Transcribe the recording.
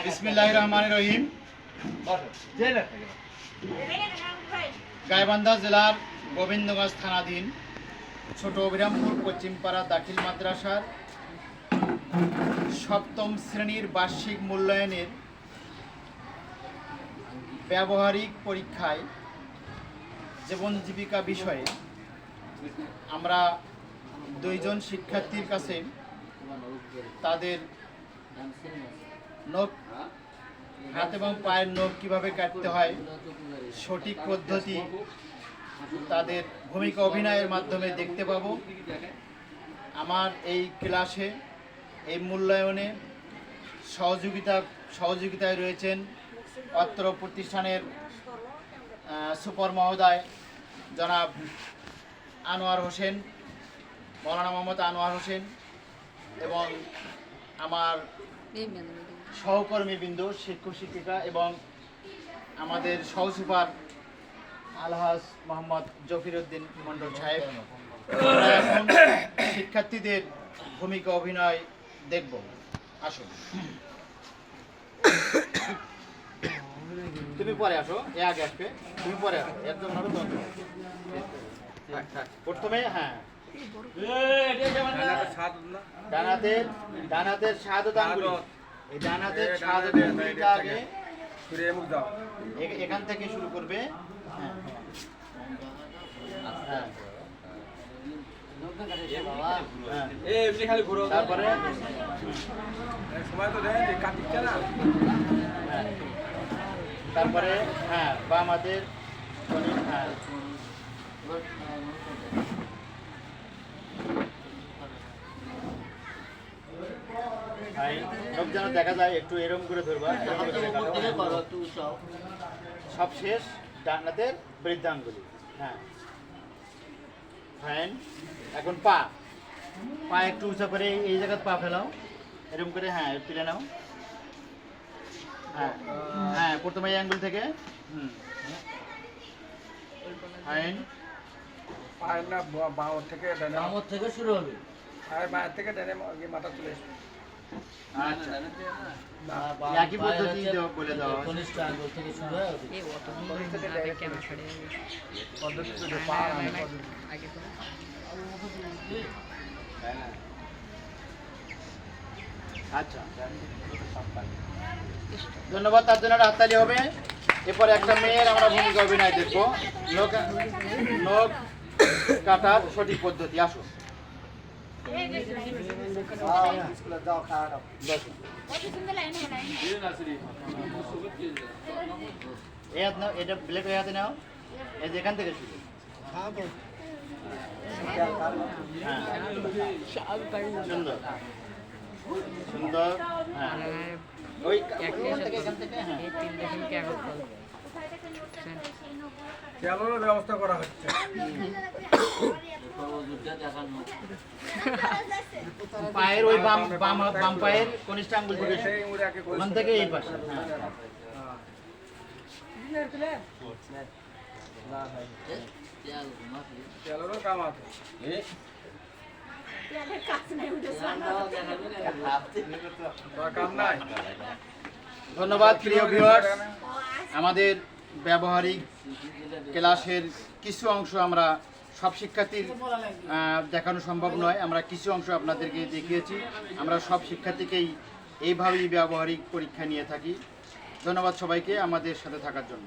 বিসমিল্লাহির রহমানির রহিম। গাইবান্ধা জেলার গোবিন্দগঞ্জ থানাধীন ছোট অভিরামপুর পশ্চিমপাড়া দাখিল মাদ্রাসার সপ্তম শ্রেণীর বার্ষিক মূল্যায়নের ব্যবহারিক পরীক্ষায় জীবন জীবিকা বিষয়ে আমরা দুইজন শিক্ষার্থীর কাছে তাদের নখ হাত এবং পায়ের নখ কীভাবে কাটতে হয় সঠিক পদ্ধতি তাদের ভূমিকা অভিনয়ের মাধ্যমে দেখতে পাবো। আমার এই ক্লাসে এই মূল্যায়নে সহযোগিতায় রয়েছেন অত্র প্রতিষ্ঠানের সুপার মহোদয় জনাব আনোয়ার হোসেন, মৌলানা মোহাম্মদ আনোয়ার হোসেন এবং আমার সহকর্মীবৃন্দ, শিক্ষক শিক্ষিকা এবং আমাদের সহসুপার আলহাজ মোহাম্মদ জফিরউদ্দিন মন্ডল সাহেব। আমরা এখন শিক্ষার্থীদের ভূমিকা অভিনয় দেখব। আসুন, তুমি পরে আসো, এ আগে আসবে, তুমি পরে আসো, একদম প্রথমে ডানাতের শাহাদাত আঙ্গুলি, এই ডানাতের শাহাদাত আঙ্গুলিটা আগে এখান থেকে শুরু করবে। তারপরে তারপরে বাম হাতের সব যেন দেখা যায়, একটু এরকম করে ধরবা। সব শেষ ডানাতের বৃদ্ধাঙ্গুলি। ফাইন। এখন পা একটু উঁচা করে এই জায়গায় পা ফেলাও, এরকম করে তুলে নাও। প্রথমে এই অ্যাঙ্গেল থেকে ফাইন। পায়ের না বাঁওর থেকে শুরু হবে, মায়ের থেকে ডানে মাথা চলে আসবে। আচ্ছা, একই পদ্ধতি বলে দাও। কনিষ্ঠ আঙ্গুল থেকে শুরু হয় আচ্ছা, ধন্যবাদ। তার জন্য হাততালি হবে। এরপরে একটা মেয়ের আমরা ভূমিকা অভিনয় দেখবো, নখ কাটার সঠিক পদ্ধতি। আসো, এটা ব্লেড হয়ে হাতে নাও, এই যে এখান থেকে শুরু। সুন্দর সুন্দর। ওই এখান থেকে ব্যবস্থা করা হচ্ছে। পায়ের ওই বাম পায়ের কনিষ্ঠ আঙ্গুল থেকে ওখান থেকে এই পাশে। ধন্যবাদ প্রিয় ভিউয়ার্স। আমাদের ব্যবহারিক ক্লাসের কিছু অংশ আমরা সব শিক্ষার্থীর দেখানো সম্ভব নয়, আমরা কিছু অংশ আপনাদেরকে দেখিয়েছি। আমরা সব শিক্ষার্থীকেই এইভাবেই ব্যবহারিক পরীক্ষা নিয়ে থাকি। ধন্যবাদ সবাইকে আমাদের সাথে থাকার জন্য।